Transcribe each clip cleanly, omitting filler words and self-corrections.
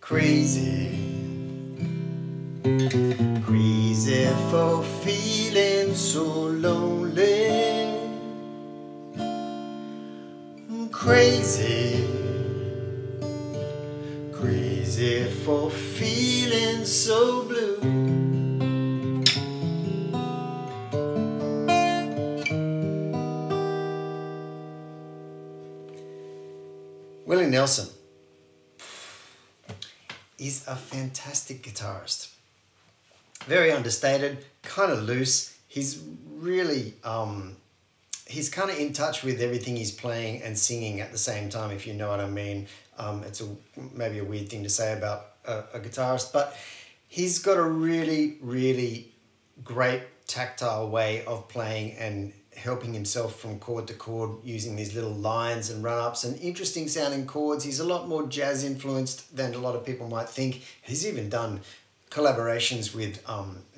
crazy, crazy for feeling so lonely, crazy, crazy for feeling so blue. Willie Nelson is a fantastic guitarist. Very understated, kind of loose. He's really, he's kind of in touch with everything he's playing and singing at the same time, if you know what I mean. It's maybe a weird thing to say about a guitarist, but he's got a really, really great tactile way of playing and helping himself from chord to chord using these little lines and run-ups and interesting sounding chords. He's a lot more jazz influenced than a lot of people might think. He's even done collaborations with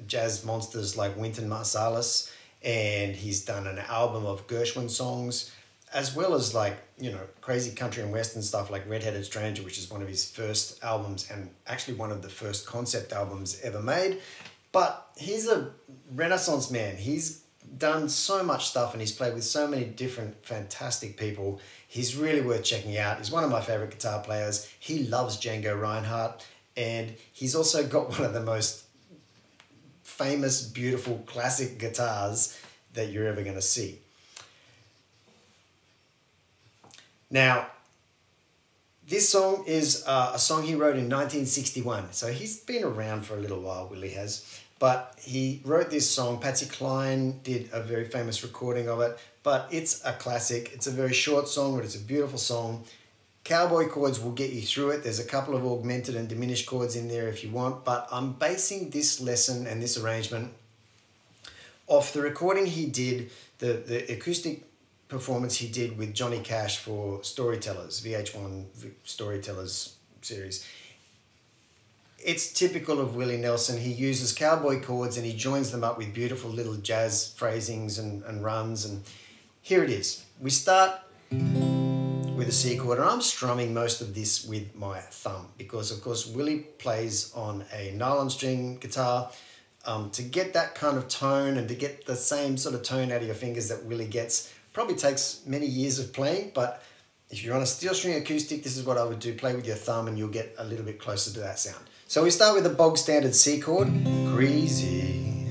jazz monsters like Wynton Marsalis, and he's done an album of Gershwin songs, as well as, like, you know, crazy country and western stuff like Red-Headed Stranger, which is one of his first albums and actually one of the first concept albums ever made. But he's a Renaissance man. He's done so much stuff and he's played with so many different fantastic people. He's really worth checking out. He's one of my favorite guitar players. He loves Django Reinhardt, and he's also got one of the most famous, beautiful, classic guitars that you're ever going to see. Now, this song is a song he wrote in 1961. So he's been around for a little while, Willie has. But he wrote this song. Patsy Cline did a very famous recording of it. But it's a classic. It's a very short song, but it's a beautiful song. Cowboy chords will get you through it. There's a couple of augmented and diminished chords in there if you want. But I'm basing this lesson and this arrangement off the recording he did, the acoustic performance he did with Johnny Cash for Storytellers, VH1 Storytellers series. It's typical of Willie Nelson. He uses cowboy chords and he joins them up with beautiful little jazz phrasings and runs. And here it is. We start with a C chord, and I'm strumming most of this with my thumb because, of course, Willie plays on a nylon string guitar. To get that kind of tone and to get the same sort of tone out of your fingers that Willie gets probably takes many years of playing, but if you're on a steel string acoustic, this is what I would do. Play with your thumb and you'll get a little bit closer to that sound. So we start with the bog standard C chord, crazy.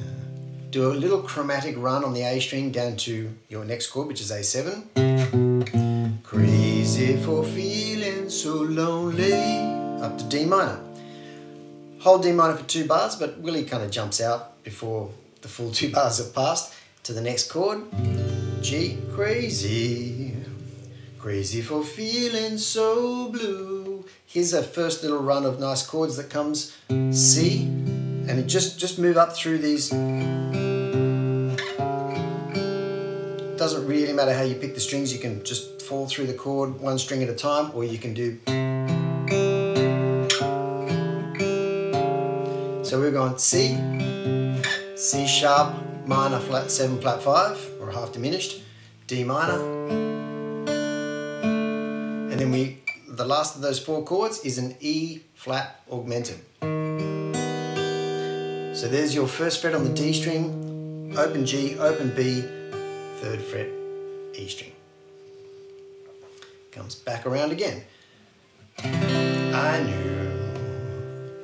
Do a little chromatic run on the A string down to your next chord, which is A7. Crazy for feeling so lonely, up to D minor. Hold D minor for 2 bars, but Willie kind of jumps out before the full 2 bars have passed to the next chord, G, crazy. Crazy for feeling so blue. Here's a first little run of nice chords that comes C, and it just move up through these. Doesn't really matter how you pick the strings. You can just fall through the chord one string at a time, or you can do. So we're going C, C sharp, minor flat 7 flat 5, or half diminished, D minor. And then the last of those 4 chords is an E flat augmented. So there's your first fret on the D string, open G, open B, 3rd fret, E string. Comes back around again. I knew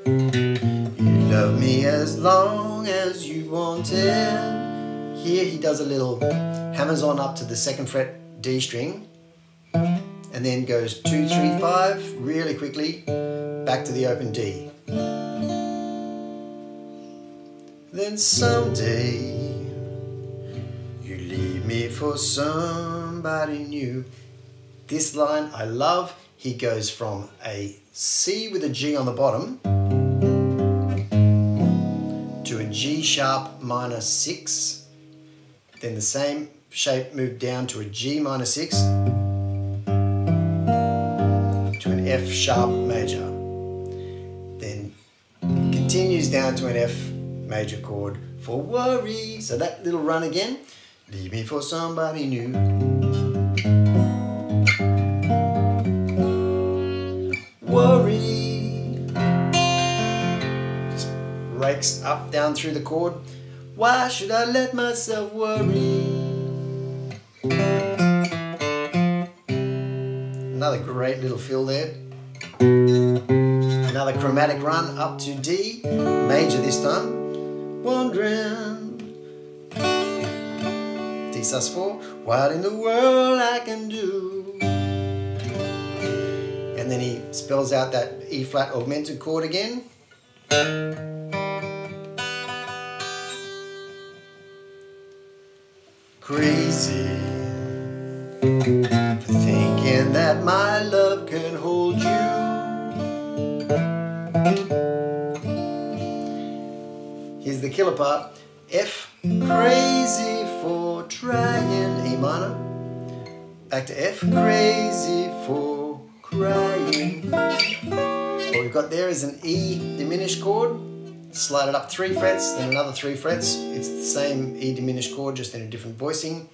you loved me as long as you wanted. Here he does a little hammers on up to the 2nd fret D string, and then goes 2, 3, 5 really quickly back to the open D. Then someday you leave me for somebody new. This line I love. He goes from a C with a G on the bottom to a G sharp minor 6. Then the same shape moved down to a G minor 6. To an F sharp major, then continues down to an F major chord for worry. So that little run again, leave me for somebody new. Worry, breaks up, down through the chord. Why should I let myself worry? Another great little fill there. Another chromatic run up to D, major this time. Wondering, D sus4, what in the world I can do. And then he spells out that E flat augmented chord again. Crazy for thinking that my love can hold you. Here's the killer part. F, crazy for trying, E minor. Back to F, crazy for crying. What we've got there is an E diminished chord. Slide it up 3 frets, then another 3 frets. It's the same E diminished chord, just in a different voicing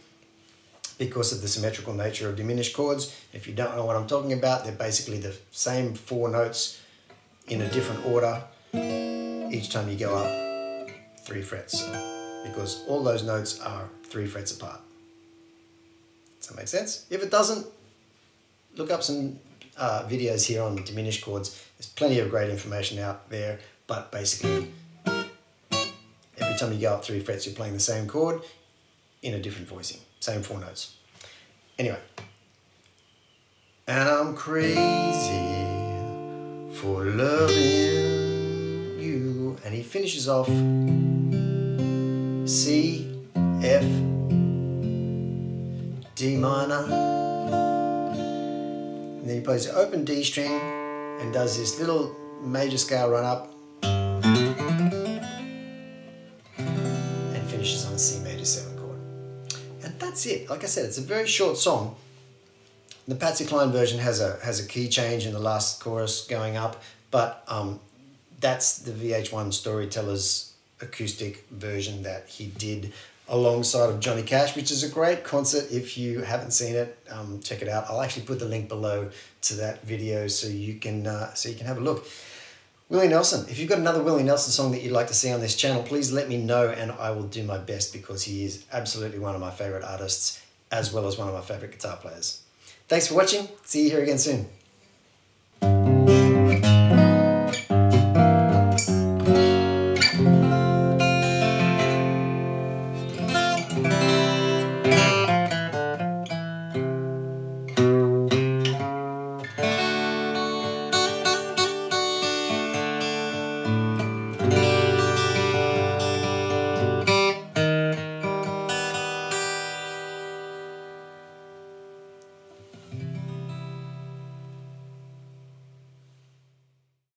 because of the symmetrical nature of diminished chords. If you don't know what I'm talking about, they're basically the same 4 notes in a different order each time you go up 3 frets, because all those notes are 3 frets apart. Does that make sense? If it doesn't, look up some videos here on diminished chords. There's plenty of great information out there, but basically every time you go up 3 frets you're playing the same chord in a different voicing, same 4 notes. Anyway, and I'm crazy for loving you, and he finishes off C, F, D minor, and then he plays the open D string and does this little major scale run up and finishes on a C major 7 chord. And that's it. Like I said, it's a very short song. The Patsy Cline version has a key change in the last chorus going up, but that's the VH1 Storytellers acoustic version that he did alongside of Johnny Cash, which is a great concert. If you haven't seen it, check it out. I'll actually put the link below to that video so you can have a look. Willie Nelson. If you've got another Willie Nelson song that you'd like to see on this channel, please let me know and I will do my best, because he is absolutely one of my favorite artists as well as one of my favorite guitar players. Thanks for watching. See you here again soon.